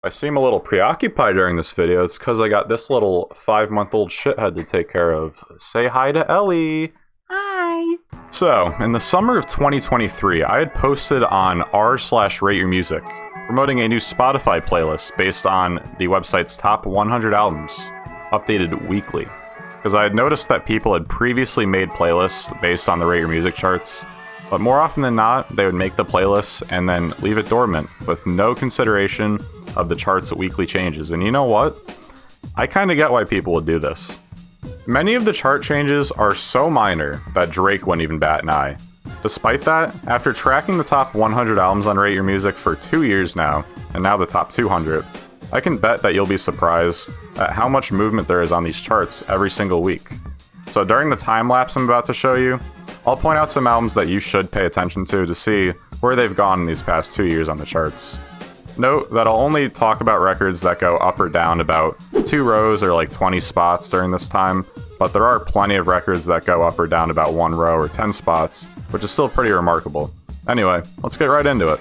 I seem a little preoccupied during this video. It's because I got this little 5-month-old shithead to take care of. Say hi to Ellie! Hi! So, in the summer of 2023, I had posted on r/rateyourmusic, promoting a new Spotify playlist based on the website's top 100 albums, updated weekly. Because I had noticed that people had previously made playlists based on the Rate Your Music charts, but more often than not, they would make the playlist and then leave it dormant, with no consideration of the chart's weekly changes. And you know what? I kinda get why people would do this. Many of the chart changes are so minor that Drake wouldn't even bat an eye. Despite that, after tracking the top 100 albums on Rate Your Music for 2 years now, and now the top 200, I can bet that you'll be surprised at how much movement there is on these charts every single week. So during the time lapse I'm about to show you, I'll point out some albums that you should pay attention to see where they've gone in these past 2 years on the charts. Note that I'll only talk about records that go up or down about 2 rows or like 20 spots during this time, but there are plenty of records that go up or down about 1 row or 10 spots, which is still pretty remarkable. Anyway, let's get right into it.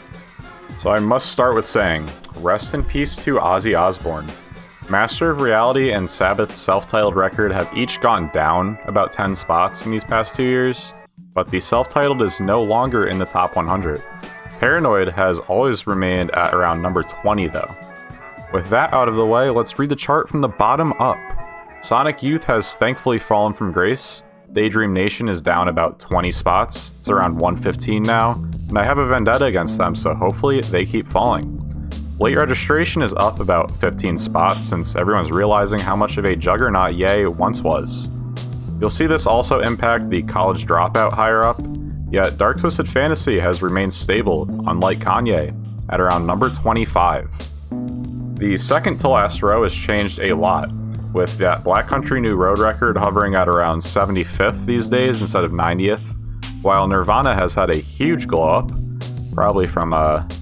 So I must start with saying, rest in peace to Ozzy Osbourne. Master of Reality and Sabbath's self-titled record have each gone down about 10 spots in these past 2 years, but the self-titled is no longer in the top 100. Paranoid has always remained at around number 20 though. With that out of the way, let's read the chart from the bottom up. Sonic Youth has thankfully fallen from grace. Daydream Nation is down about 20 spots. It's around 115 now, and I have a vendetta against them, so hopefully they keep falling. Late Registration is up about 15 spots since everyone's realizing how much of a juggernaut Ye once was. You'll see this also impact the College Dropout higher up, yet Dark Twisted Fantasy has remained stable, unlike Kanye, at around number 25. The second to last row has changed a lot, with that Black Country New Road record hovering at around 75th these days instead of 90th, while Nirvana has had a huge glow up, probably from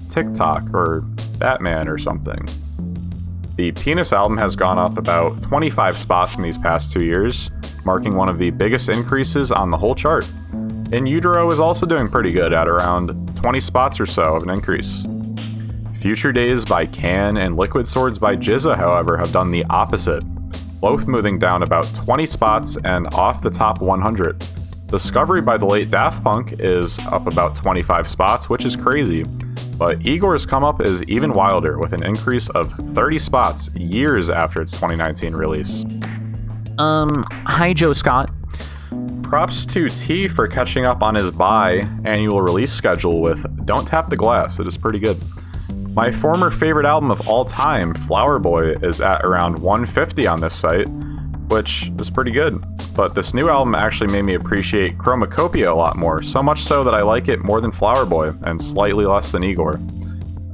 TikTok or Batman or something. The Penis album has gone up about 25 spots in these past 2 years, marking one of the biggest increases on the whole chart. In Utero is also doing pretty good at around 20 spots or so of an increase. Future Days by Can and Liquid Swords by Jizza, however, have done the opposite, both moving down about 20 spots and off the top 100. Discovery by the late Daft Punk is up about 25 spots, which is crazy, but Igor's come up is even wilder with an increase of 30 spots years after its 2019 release. Hi Joe Scott. Props to T for catching up on his bi-annual release schedule with Don't Tap the Glass. It is pretty good. My former favorite album of all time, Flower Boy, is at around 150 on this site, which is pretty good. But this new album actually made me appreciate Chromacopia a lot more, so much so that I like it more than Flower Boy, and slightly less than Igor.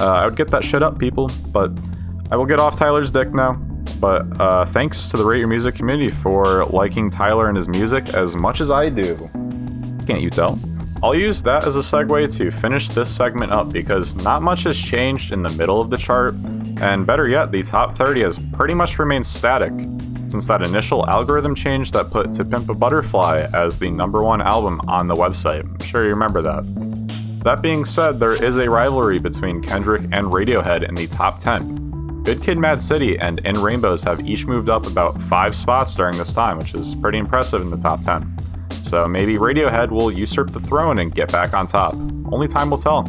I would get that shit up, people, but I will get off Tyler's dick now. But thanks to the Rate Your Music community for liking Tyler and his music as much as I do. Can't you tell? I'll use that as a segue to finish this segment up because not much has changed in the middle of the chart, and better yet, the top 30 has pretty much remained static since that initial algorithm change that put To Pimp a Butterfly as the #1 album on the website. I'm sure you remember that. That being said, there is a rivalry between Kendrick and Radiohead in the top 10. Good Kid Mad City and In Rainbows have each moved up about 5 spots during this time, which is pretty impressive in the top 10. So maybe Radiohead will usurp the throne and get back on top. Only time will tell.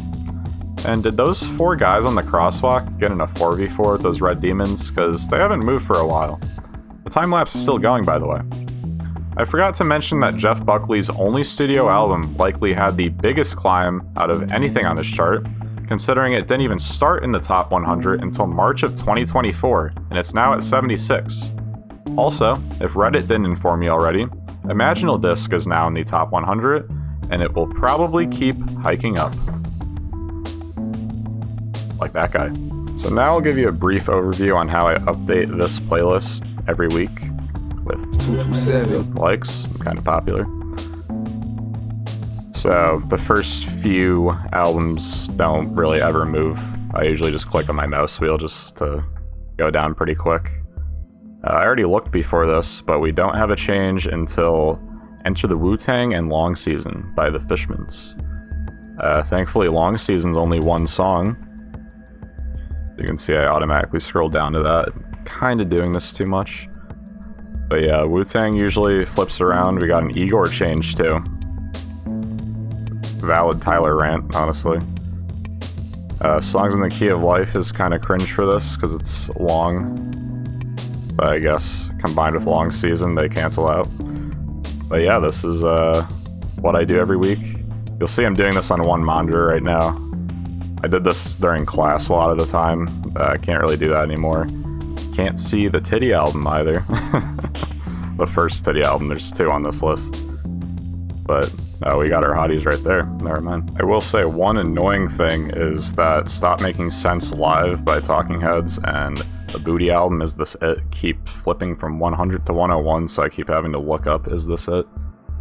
And did those 4 guys on the crosswalk get in a 4v4 with those red demons? Because they haven't moved for a while. The time lapse is still going, by the way. I forgot to mention that Jeff Buckley's only studio album likely had the biggest climb out of anything on this chart, considering it didn't even start in the top 100 until March of 2024, and it's now at 76. Also, if Reddit didn't inform you already, Imaginal Disc is now in the top 100, and it will probably keep hiking up. Like that guy. So now I'll give you a brief overview on how I update this playlist every week with 227 likes. I'm kind of popular. So the first few albums don't really ever move. I usually just click on my mouse wheel just to go down pretty quick. I already looked before this, but we don't have a change until Enter the Wu-Tang and Long Season by the Fishmans. Thankfully, Long Season's only 1 song. You can see I automatically scroll down to that. Kind of doing this too much. But yeah, Wu-Tang usually flips around. We got an Igor change too. Valid Tyler rant, honestly. Songs in the Key of Life is kind of cringe for this because it's long. But I guess combined with long season, they cancel out. But yeah, this is what I do every week. You'll see I'm doing this on one monitor right now. I did this during class a lot of the time. I can't really do that anymore. Can't see the Titty album either. The first Titty album, there's 2 on this list. But we got our hotties right there. Never mind. I will say one annoying thing is that Stop Making Sense Live by Talking Heads and the Booty album, Is This It, keep flipping from 100 to 101, so I keep having to look up Is This It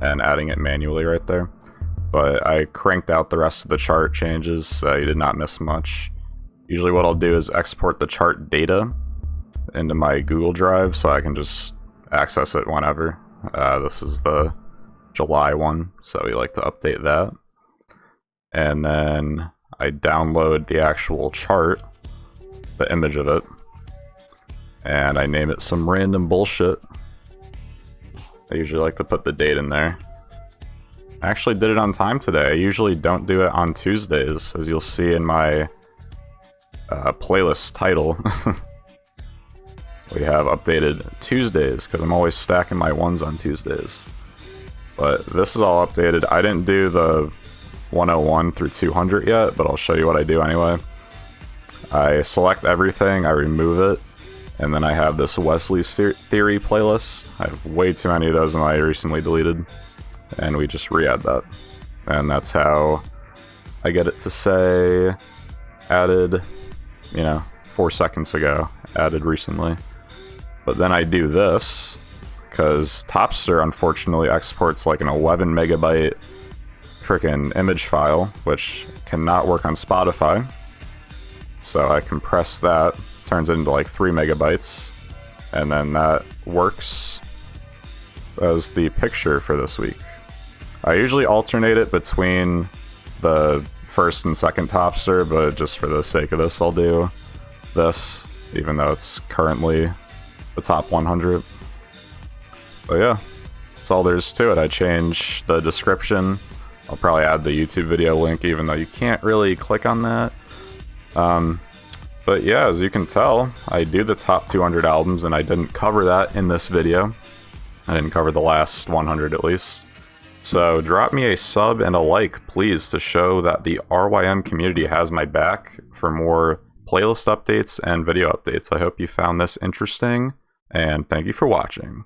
and adding it manually right there. But I cranked out the rest of the chart changes, so you did not miss much. Usually what I'll do is export the chart data into my Google Drive so I can just access it whenever. This is the July one, so we like to update that. And then I download the actual chart, the image of it, and I name it some random bullshit. I usually like to put the date in there. I actually did it on time today. I usually don't do it on Tuesdays, as you'll see in my playlist title. We have updated Tuesdays, because I'm always stacking my ones on Tuesdays. But this is all updated. I didn't do the 101 through 200 yet, but I'll show you what I do anyway. I select everything, I remove it, and then I have this Wesley's Theory playlist. I have way too many of those and I recently deleted. And we just re-add that. And that's how I get it to say added, 4 seconds ago, added recently. But then I do this, because Topster unfortunately exports like an 11 megabyte freaking image file, which cannot work on Spotify. So I compress that, turns it into like 3 megabytes, and then that works as the picture for this week. I usually alternate it between the first and second Topster, but just for the sake of this, I'll do this, even though it's currently the top 100. But yeah, that's all there is to it. I changed the description. I'll probably add the YouTube video link, even though you can't really click on that. But yeah, as you can tell, I do the top 200 albums, and I didn't cover that in this video. I didn't cover the last 100 at least. So drop me a sub and a like, please, to show that the RYM community has my back for more playlist updates and video updates. I hope you found this interesting, and thank you for watching.